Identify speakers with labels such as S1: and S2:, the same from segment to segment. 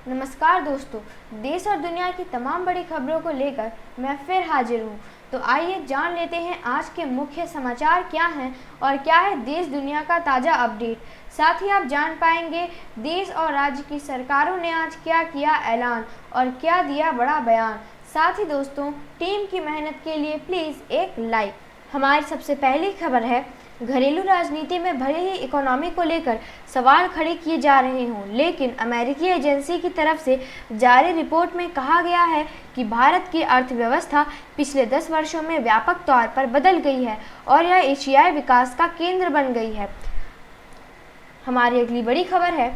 S1: नमस्कार दोस्तों, देश और दुनिया की तमाम बड़ी खबरों को लेकर मैं फिर हाजिर हूँ। तो आइए जान लेते हैं आज के मुख्य समाचार क्या हैं और क्या है देश दुनिया का ताज़ा अपडेट। साथ ही आप जान पाएंगे देश और राज्य की सरकारों ने आज क्या किया ऐलान और क्या दिया बड़ा बयान। साथ ही दोस्तों, टीम की मेहनत के लिए प्लीज़ एक लाइक। हमारी सबसे पहली खबर है, घरेलू राजनीति में भले ही इकोनॉमी को लेकर सवाल खड़े किए जा रहे हों, लेकिन अमेरिकी एजेंसी की तरफ से जारी रिपोर्ट में कहा गया है कि भारत की अर्थव्यवस्था पिछले 10 वर्षों में व्यापक तौर पर बदल गई है और यह एशियाई विकास का केंद्र बन गई है। हमारी अगली बड़ी खबर है,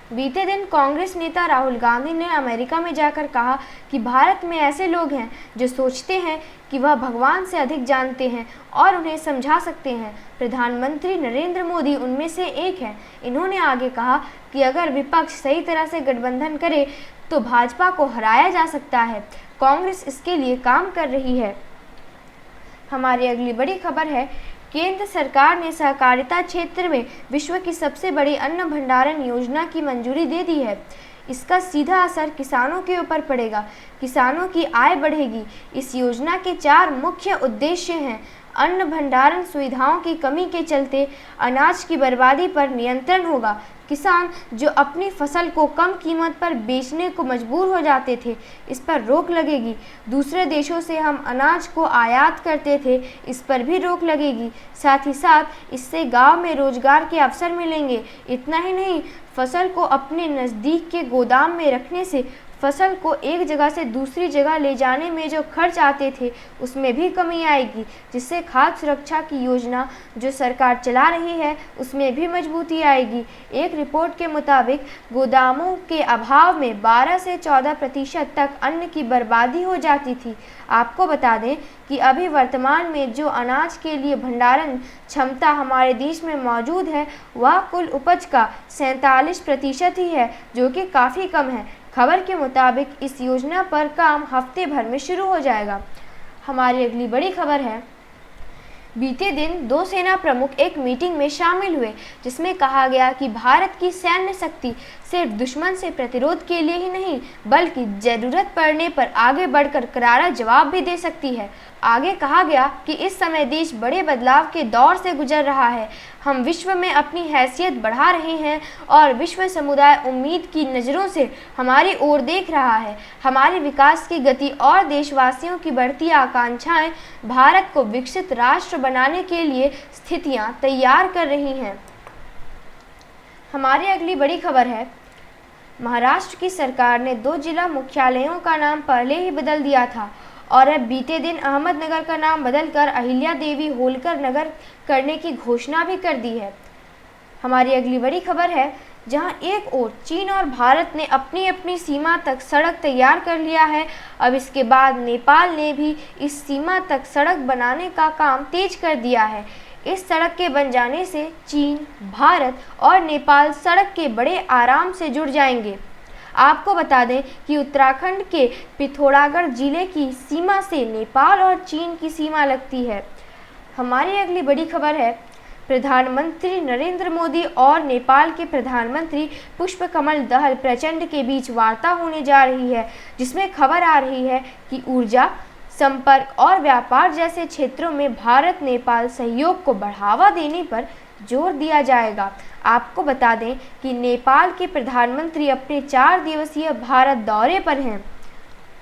S1: बीते दिन कांग्रेस नेता राहुल गांधी ने अमेरिका में जाकर कहा कि भारत में ऐसे लोग हैं जो सोचते हैं कि वह भगवान से अधिक जानते हैं और उन्हें समझा सकते हैं। प्रधानमंत्री नरेंद्र मोदी उनमें से एक हैं। इन्होंने आगे कहा कि अगर विपक्ष सही तरह से गठबंधन करे तो भाजपा को हराया जा सकता है। कांग्रेस इसके लिए काम कर रही है। हमारी अगली बड़ी खबर है, केंद्र सरकार ने सहकारिता क्षेत्र में विश्व की सबसे बड़ी अन्न भंडारण योजना की मंजूरी दे दी है। इसका सीधा असर किसानों के ऊपर पड़ेगा। किसानों की आय बढ़ेगी। इस योजना के 4 मुख्य उद्देश्य हैं। अन्न भंडारण सुविधाओं की कमी के चलते अनाज की बर्बादी पर नियंत्रण होगा। किसान जो अपनी फसल को कम कीमत पर बेचने को मजबूर हो जाते थे, इस पर रोक लगेगी। दूसरे देशों से हम अनाज को आयात करते थे, इस पर भी रोक लगेगी। साथ ही साथ इससे गांव में रोजगार के अवसर मिलेंगे। इतना ही नहीं, फसल को अपने नज़दीक के गोदाम में रखने से फसल को एक जगह से दूसरी जगह ले जाने में जो खर्च आते थे, उसमें भी कमी आएगी, जिससे खाद्य सुरक्षा की योजना जो सरकार चला रही है उसमें भी मजबूती आएगी। एक रिपोर्ट के मुताबिक गोदामों के अभाव में 12 से 14% तक अन्न की बर्बादी हो जाती थी। आपको बता दें कि अभी वर्तमान में जो अनाज के लिए भंडारण क्षमता हमारे देश में मौजूद है वह कुल उपज का 47% ही है, जो कि काफ़ी कम है। खबर के मुताबिक इस योजना पर काम हफ्ते भर में शुरू हो जाएगा। हमारी अगली बड़ी खबर है, बीते दिन 2 सेना प्रमुख एक मीटिंग में शामिल हुए, जिसमें कहा गया कि भारत की सैन्य शक्ति सिर्फ दुश्मन से प्रतिरोध के लिए ही नहीं, बल्कि जरूरत पड़ने पर आगे बढ़कर करारा जवाब भी दे सकती है। आगे कहा गया कि इस समय देश बड़े बदलाव के दौर से गुजर रहा है। हम विश्व में अपनी हैसियत बढ़ा रहे हैं और विश्व समुदाय उम्मीद की नज़रों से हमारी ओर देख रहा है। हमारे विकास की गति और देशवासियों की बढ़ती आकांक्षाएं भारत को विकसित राष्ट्र बनाने के लिए स्थितियां तैयार कर रही हैं। हमारी अगली बड़ी खबर है, महाराष्ट्र की सरकार ने 2 जिला मुख्यालयों का नाम पहले ही बदल दिया था और अब बीते दिन अहमदनगर का नाम बदलकर अहिल्या देवी होलकर नगर करने की घोषणा भी कर दी है। हमारी अगली बड़ी खबर है, जहां एक ओर चीन और भारत ने अपनी अपनी सीमा तक सड़क तैयार कर लिया है, अब इसके बाद नेपाल ने भी इस सीमा तक सड़क बनाने का काम तेज कर दिया है। इस सड़क के बन जाने से चीन, भारत और नेपाल सड़क के बड़े आराम से जुड़ जाएंगे। आपको बता दें कि उत्तराखंड के पिथौरागढ़ जिले की सीमा से नेपाल और चीन की सीमा लगती है। हमारी अगली बड़ी खबर है, प्रधानमंत्री नरेंद्र मोदी और नेपाल के प्रधानमंत्री पुष्पकमल दहल प्रचंड के बीच वार्ता होने जा रही है, जिसमें खबर आ रही है कि ऊर्जा, संपर्क और व्यापार जैसे क्षेत्रों में भारत नेपाल सहयोग को बढ़ावा देने पर जोर दिया जाएगा। आपको बता दें कि नेपाल के प्रधानमंत्री अपने 4 दिवसीय भारत दौरे पर हैं।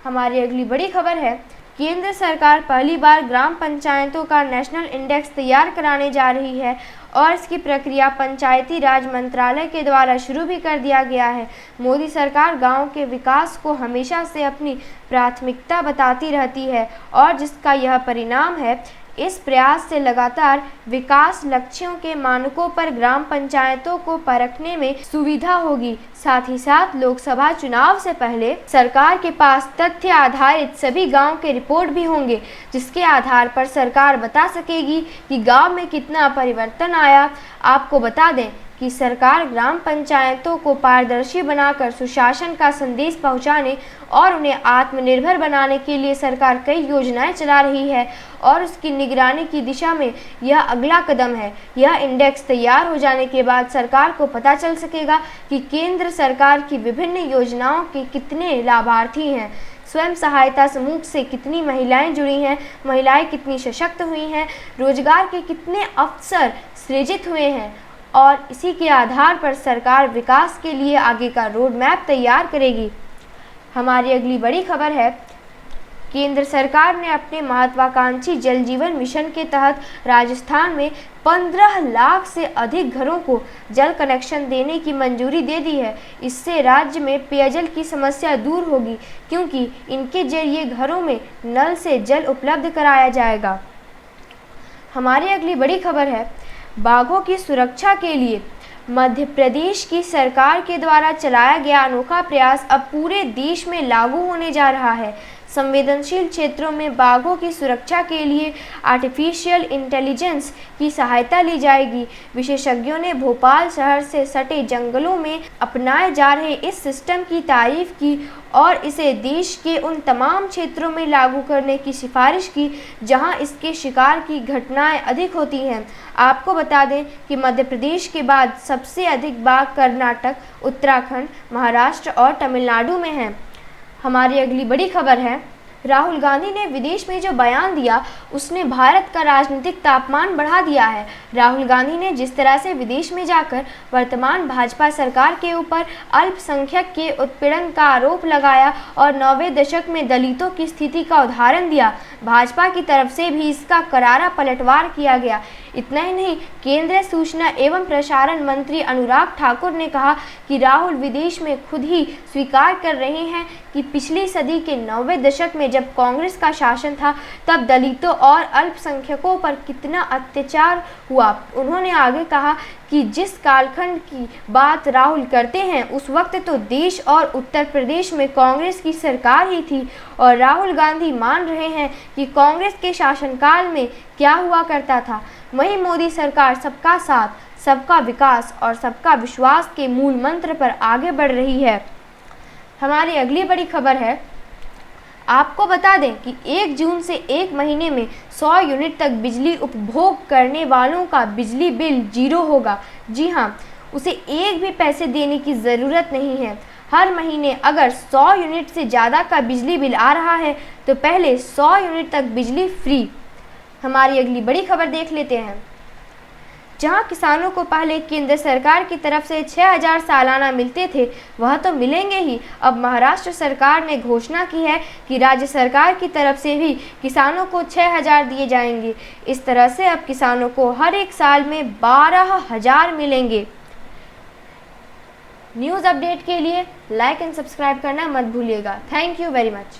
S1: हमारी अगली बड़ी खबर है, केंद्र सरकार पहली बार ग्राम पंचायतों का नेशनल इंडेक्स तैयार कराने जा रही है और इसकी प्रक्रिया पंचायती राज मंत्रालय के द्वारा शुरू भी कर दिया गया है। मोदी सरकार गांव के विकास को हमेशा से अपनी प्राथमिकता बताती रहती है और जिसका यह परिणाम है। इस प्रयास से लगातार विकास लक्ष्यों के मानकों पर ग्राम पंचायतों को परखने में सुविधा होगी। साथ ही साथ लोकसभा चुनाव से पहले सरकार के पास तथ्य आधारित सभी गांव के रिपोर्ट भी होंगे, जिसके आधार पर सरकार बता सकेगी कि गांव में कितना परिवर्तन आया। आपको बता दें कि सरकार ग्राम पंचायतों को पारदर्शी बनाकर सुशासन का संदेश पहुंचाने और उन्हें आत्मनिर्भर बनाने के लिए सरकार कई योजनाएं चला रही है और उसकी निगरानी की दिशा में यह अगला कदम है। यह इंडेक्स तैयार हो जाने के बाद सरकार को पता चल सकेगा कि केंद्र सरकार की विभिन्न योजनाओं के कितने लाभार्थी हैं, स्वयं सहायता समूह से कितनी महिलाएं जुड़ी हैं, महिलाएं कितनी सशक्त हुई हैं, रोजगार के कितने अवसर सृजित हुए हैं और इसी के आधार पर सरकार विकास के लिए आगे का रोड मैप तैयार करेगी। हमारी अगली बड़ी खबर है, केंद्र सरकार ने अपने महत्वाकांक्षी जल जीवन मिशन के तहत राजस्थान में 15 लाख से अधिक घरों को जल कनेक्शन देने की मंजूरी दे दी है। इससे राज्य में पेयजल की समस्या दूर होगी क्योंकि इनके जरिए घरों में नल से जल उपलब्ध कराया जाएगा। हमारी अगली बड़ी खबर है, बाघों की सुरक्षा के लिए मध्य प्रदेश की सरकार के द्वारा चलाया गया अनोखा प्रयास अब पूरे देश में लागू होने जा रहा है। संवेदनशील क्षेत्रों में बाघों की सुरक्षा के लिए आर्टिफिशियल इंटेलिजेंस की सहायता ली जाएगी। विशेषज्ञों ने भोपाल शहर से सटे जंगलों में अपनाए जा रहे इस सिस्टम की तारीफ की और इसे देश के उन तमाम क्षेत्रों में लागू करने की सिफारिश की जहां इसके शिकार की घटनाएं अधिक होती हैं। आपको बता दें कि मध्य प्रदेश के बाद सबसे अधिक बाघ कर्नाटक, उत्तराखंड, महाराष्ट्र और तमिलनाडु में हैं। हमारी अगली बड़ी खबर है, राहुल गांधी ने विदेश में जो बयान दिया उसने भारत का राजनीतिक तापमान बढ़ा दिया है। राहुल गांधी ने जिस तरह से विदेश में जाकर वर्तमान भाजपा सरकार के ऊपर अल्पसंख्यक के उत्पीड़न का आरोप लगाया और 90वें दशक में दलितों की स्थिति का उदाहरण दिया, भाजपा की तरफ से भी इसका करारा पलटवार किया गया। इतना ही नहीं, केंद्रीय सूचना एवं प्रसारण मंत्री अनुराग ठाकुर ने कहा कि राहुल विदेश में खुद ही स्वीकार कर रहे हैं कि पिछली सदी के 90वें दशक में जब कांग्रेस का शासन था तब दलितों और अल्पसंख्यकों पर कितना अत्याचार हुआ। उन्होंने आगे कहा कि जिस कालखंड की बात राहुल करते हैं उस वक्त तो देश और उत्तर प्रदेश में कांग्रेस की सरकार ही थी और राहुल गांधी मान रहे हैं कि कांग्रेस के शासनकाल में क्या हुआ करता था। वहीं मोदी सरकार सबका साथ, सबका विकास और सबका विश्वास के मूल मंत्र पर आगे बढ़ रही है। हमारी अगली बड़ी खबर है, आपको बता दें कि 1 जून से 1 महीने में 100 यूनिट तक बिजली उपभोग करने वालों का बिजली बिल 0 होगा। जी हाँ, उसे एक भी पैसे देने की ज़रूरत नहीं है। हर महीने अगर 100 यूनिट से ज़्यादा का बिजली बिल आ रहा है तो पहले 100 यूनिट तक बिजली फ्री। हमारी अगली बड़ी खबर देख लेते हैं, जहां किसानों को पहले केंद्र सरकार की तरफ से 6000 सालाना मिलते थे वह तो मिलेंगे ही। अब महाराष्ट्र सरकार ने घोषणा की है कि राज्य सरकार की तरफ से भी किसानों को 6000 दिए जाएंगे। इस तरह से अब किसानों को हर एक साल में 12000 मिलेंगे। न्यूज़ अपडेट के लिए लाइक एंड सब्सक्राइब करना मत भूलिएगा। Thank you very much.